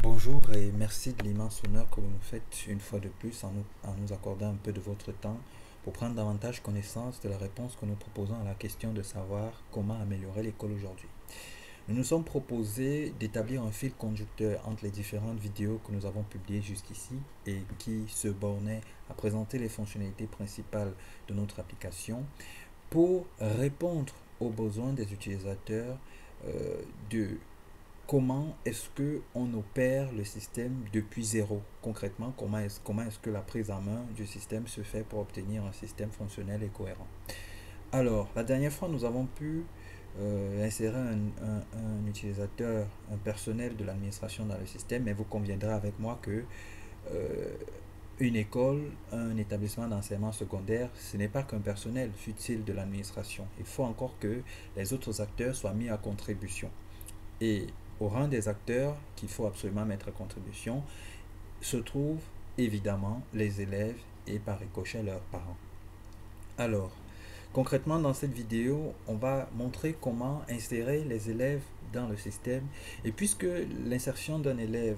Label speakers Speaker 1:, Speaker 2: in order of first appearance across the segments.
Speaker 1: Bonjour et merci de l'immense honneur que vous nous faites une fois de plus en nous accordant un peu de votre temps pour prendre davantage connaissance de la réponse que nous proposons à la question de savoir comment améliorer l'école aujourd'hui. Nous nous sommes proposés d'établir un fil conducteur entre les différentes vidéos que nous avons publiées jusqu'ici et qui se bornaient à présenter les fonctionnalités principales de notre application pour répondre aux besoins des utilisateurs de comment est-ce que on opère le système depuis zéro. Concrètement, comment est-ce que la prise en main du système se fait pour obtenir un système fonctionnel et cohérent. Alors, la dernière fois, nous avons pu insérer un utilisateur, un personnel de l'administration dans le système, mais vous conviendrez avec moi que euh, une école, un établissement d'enseignement secondaire, ce n'est pas qu'un personnel, fut-il de l'administration. Il faut encore que les autres acteurs soient mis à contribution. Et au rang des acteurs qu'il faut absolument mettre à contribution se trouvent évidemment les élèves et par ricochet leurs parents. Alors, concrètement dans cette vidéo, on va montrer comment insérer les élèves dans le système. Et puisque l'insertion d'un élève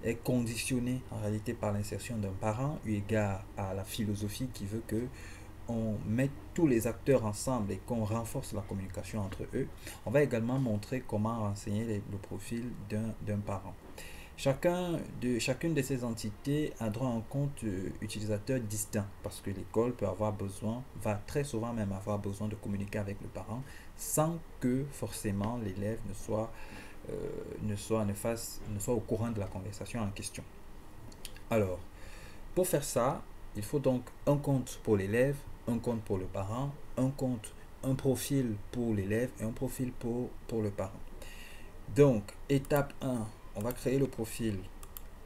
Speaker 1: est conditionnée en réalité par l'insertion d'un parent, eu égard à la philosophie qui veut que on met tous les acteurs ensemble et qu'on renforce la communication entre eux, on va également montrer comment renseigner le profil d'un parent. Chacune de ces entités a droit à un compte utilisateur distinct parce que l'école peut avoir besoin, va très souvent même avoir besoin de communiquer avec le parent sans que forcément l'élève ne soit au courant de la conversation en question. Alors, pour faire ça, il faut donc un compte pour l'élève, un compte pour le parent, un profil pour l'élève et un profil pour le parent. Donc, étape 1, on va créer le profil,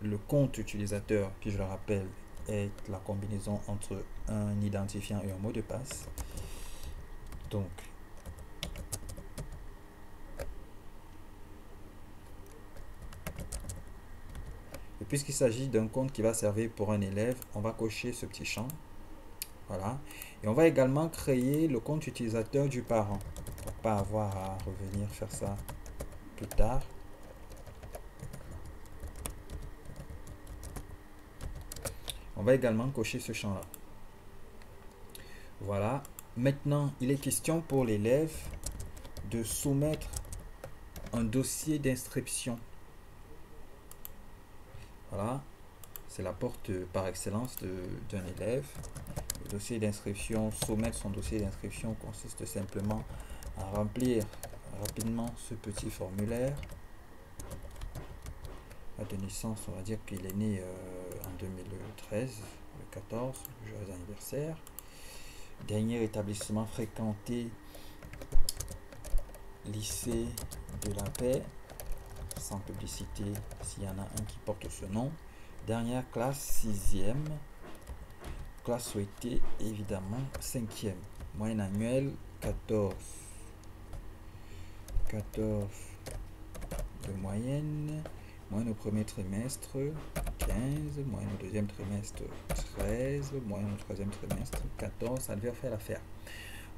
Speaker 1: le compte utilisateur, qui je le rappelle est la combinaison entre un identifiant et un mot de passe. Donc, et puisqu'il s'agit d'un compte qui va servir pour un élève, on va cocher ce petit champ. Voilà. Et on va également créer le compte utilisateur du parent pour ne pas avoir à revenir faire ça plus tard. On va également cocher ce champ-là. Voilà. Maintenant, il est question pour l'élève de soumettre un dossier d'inscription. Voilà. C'est la porte par excellence d'un élève. Le dossier d'inscription, soumettre son dossier d'inscription consiste simplement à remplir rapidement ce petit formulaire. De naissance, on va dire qu'il est né en 2013, le 14, joyeux anniversaire. Dernier établissement fréquenté, lycée de la paix, sans publicité s'il y en a un qui porte ce nom. Dernière classe, 6e. Classe souhaitée, évidemment, 5e. Moyenne annuelle, 14. 14 de moyenne. Moyenne au premier trimestre, 15. Moyenne au deuxième trimestre, 13. Moyenne au troisième trimestre, 14. Ça devait faire l'affaire.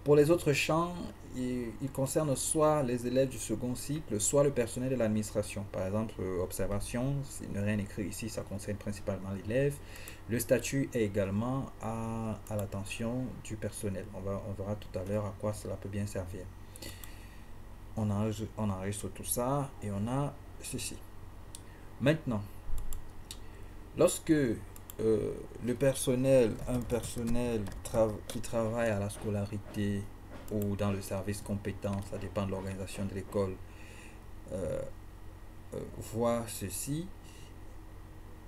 Speaker 1: Pour les autres champs, ils concernent soit les élèves du second cycle, soit le personnel de l'administration. Par exemple, observation, s'il n'est rien écrit ici, ça concerne principalement l'élève. Le statut est également à l'attention du personnel. On verra tout à l'heure à quoi cela peut bien servir. On enregistre tout ça et on a ceci. Maintenant, lorsque le personnel, qui travaille à la scolarité ou dans le service compétent, ça dépend de l'organisation de l'école, voit ceci,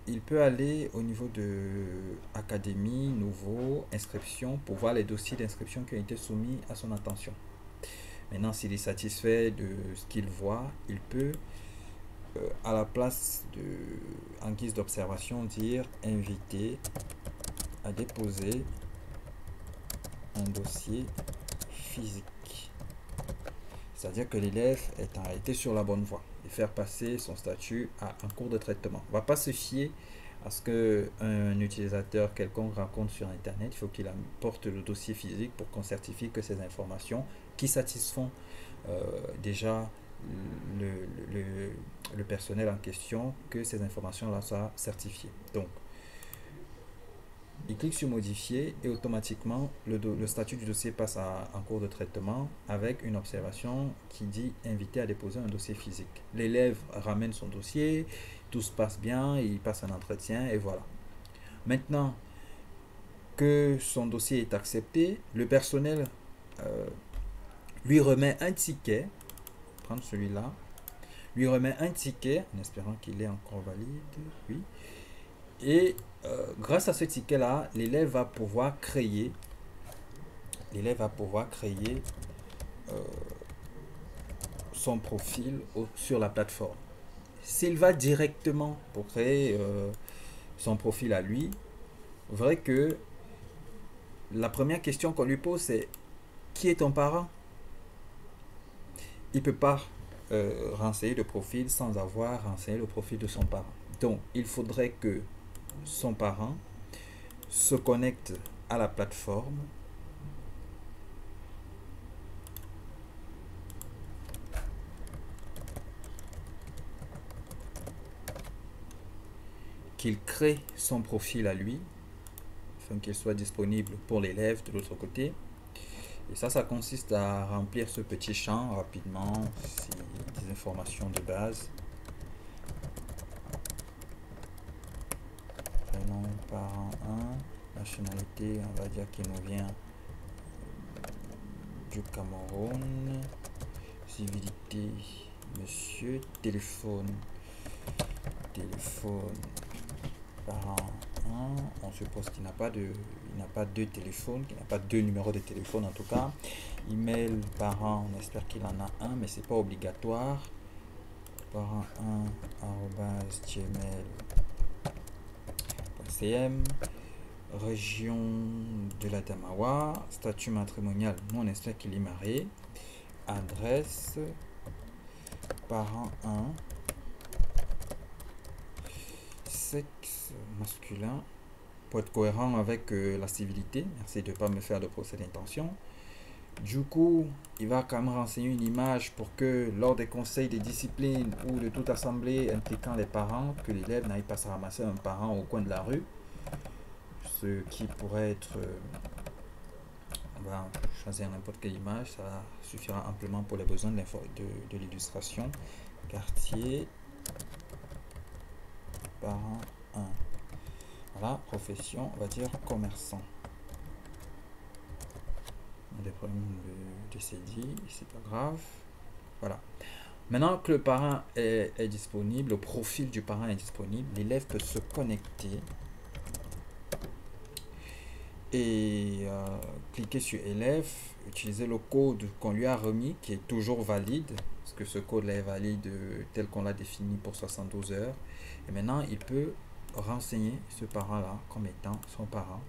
Speaker 1: il peut aller au niveau de académie, nouveau, inscription, pour voir les dossiers d'inscription qui ont été soumis à son attention. Maintenant, s'il est satisfait de ce qu'il voit, il peut à la place en guise d'observation, dire inviter à déposer un dossier physique. C'est-à-dire que l'élève est en réalité sur la bonne voie et faire passer son statut en cours de traitement. On ne va pas se fier à ce qu'un utilisateur quelconque raconte sur Internet. Il faut qu'il apporte le dossier physique pour qu'on certifie que ces informations qui satisfont déjà le, le, le personnel en question que ces informations-là soient certifiées. Donc, il clique sur modifier et automatiquement le statut du dossier passe en cours de traitement avec une observation qui dit invité à déposer un dossier physique. L'élève ramène son dossier, tout se passe bien, il passe un entretien et voilà. Maintenant que son dossier est accepté, le personnel lui remet un ticket, prendre celui-là, lui remet un ticket en espérant qu'il est encore valide, oui. Et grâce à ce ticket-là, l'élève va pouvoir créer euh, son profil sur la plateforme. S'il va directement pour créer son profil à lui, vrai que la première question qu'on lui pose, c'est qui est ton parent? Il ne peut pas renseigner le profil sans avoir renseigné le profil de son parent. Donc, il faudrait que son parent se connecte à la plateforme, qu'il crée son profil à lui, afin qu'il soit disponible pour l'élève de l'autre côté. Et ça consiste à remplir ce petit champ rapidement, des informations de base. Prénom, parent 1, nationalité, on va dire qu'il nous vient du Cameroun, civilité, monsieur, téléphone, parent 1, on suppose qu'il n'a pas deux téléphones, qu'il n'a pas deux numéros de téléphone en tout cas. Email parent, on espère qu'il en a un, mais c'est pas obligatoire. Parent 1 @gmail.cm. Région de la Tamawa, statut matrimonial, nous on espère qu'il est marié. Adresse, parent 1, sexe masculin, pour être cohérent avec la civilité. Merci de ne pas me faire de procès d'intention. Du coup, il va quand même renseigner une image pour que lors des conseils de discipline ou de toute assemblée impliquant les parents, que l'élève n'aille pas se ramasser un parent au coin de la rue. Ce qui pourrait être... on va choisir n'importe quelle image, ça suffira amplement pour les besoins de l'illustration. Quartier, parent 1. Voilà, profession, on va dire commerçant. Des problèmes de CDI, c'est pas grave. Voilà. Maintenant que le parent est disponible, le profil du parent est disponible, l'élève peut se connecter et cliquer sur élève, utiliser le code qu'on lui a remis qui est toujours valide, parce que ce code-là est valide tel qu'on l'a défini pour 72 heures. Et maintenant, il peut renseigner ce parent-là comme étant son parent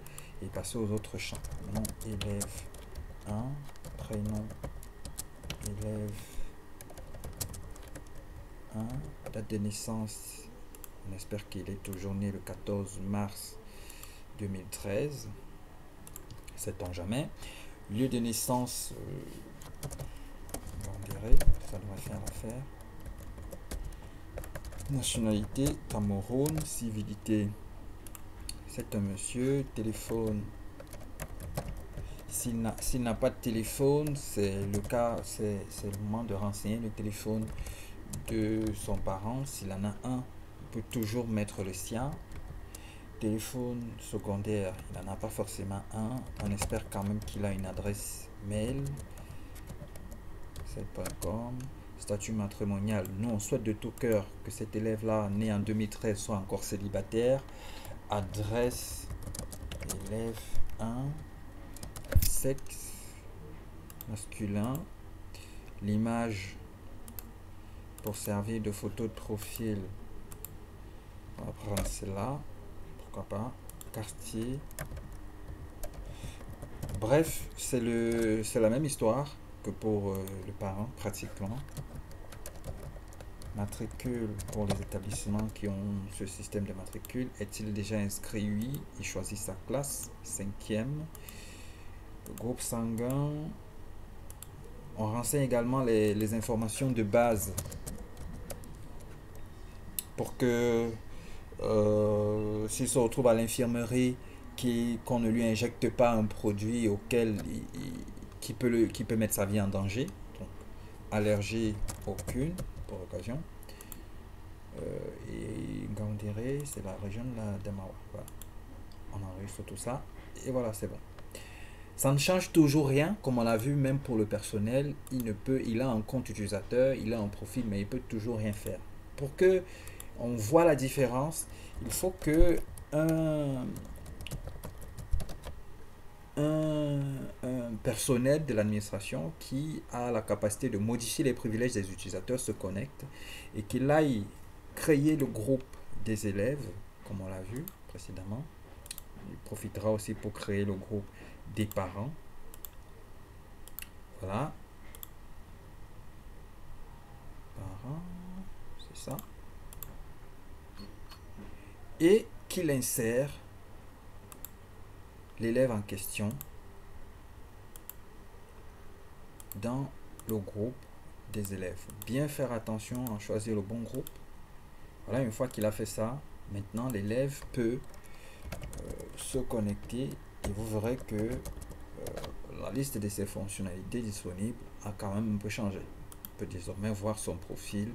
Speaker 1: et passer aux autres champs. Nom élève 1, prénom élève 1, date de naissance, on espère qu'il est toujours né le 14 mars 2013, sait-on jamais. Lieu de naissance, on dirait, ça devrait faire l'affaire. Nationalité, Cameroun. Civilité, c'est un monsieur. Téléphone, s'il n'a pas de téléphone, c'est le moment de renseigner le téléphone de son parent. S'il en a un, il peut toujours mettre le sien. Téléphone secondaire, il n'en a pas forcément un. On espère quand même qu'il a une adresse mail. C'est.com. Statut matrimonial, nous on souhaite de tout cœur que cet élève-là, né en 2013, soit encore célibataire. Adresse, élève 1, sexe, masculin. L'image pour servir de photo de profil, on va prendre celle-là, pourquoi pas. Quartier. Bref, c'est la même histoire que pour le parent, pratiquement. Matricule pour les établissements qui ont ce système de matricule. Est-il déjà inscrit? Oui. Il choisit sa classe, 5e. Le groupe sanguin, On renseigne également les informations de base pour que s'il se retrouve à l'infirmerie, qu'on ne lui injecte pas un produit qui peut mettre sa vie en danger. Donc, allergie aucune pour l'occasion. Et Gandéré, c'est la région de la Demawa. Voilà. On enregistre tout ça. Et voilà, c'est bon. Ça ne change toujours rien, comme on l'a vu, même pour le personnel. Il a un compte utilisateur, il a un profil, mais il peut toujours rien faire. Pour que on voit la différence, il faut que un personnel de l'administration qui a la capacité de modifier les privilèges des utilisateurs se connecte et qu'il aille créer le groupe des élèves, comme on l'a vu précédemment. Il profitera aussi pour créer le groupe des parents. Voilà. Parents, c'est ça. Et qu'il insère l'élève en question dans le groupe des élèves. Bien faire attention à choisir le bon groupe. Voilà, une fois qu'il a fait ça, maintenant l'élève peut se connecter et vous verrez que la liste de ses fonctionnalités disponibles a quand même un peu changé. On peut désormais voir son profil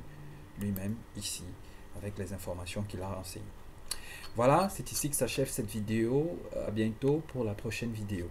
Speaker 1: lui-même ici avec les informations qu'il a renseignées. Voilà, c'est ici que s'achève cette vidéo. À bientôt pour la prochaine vidéo.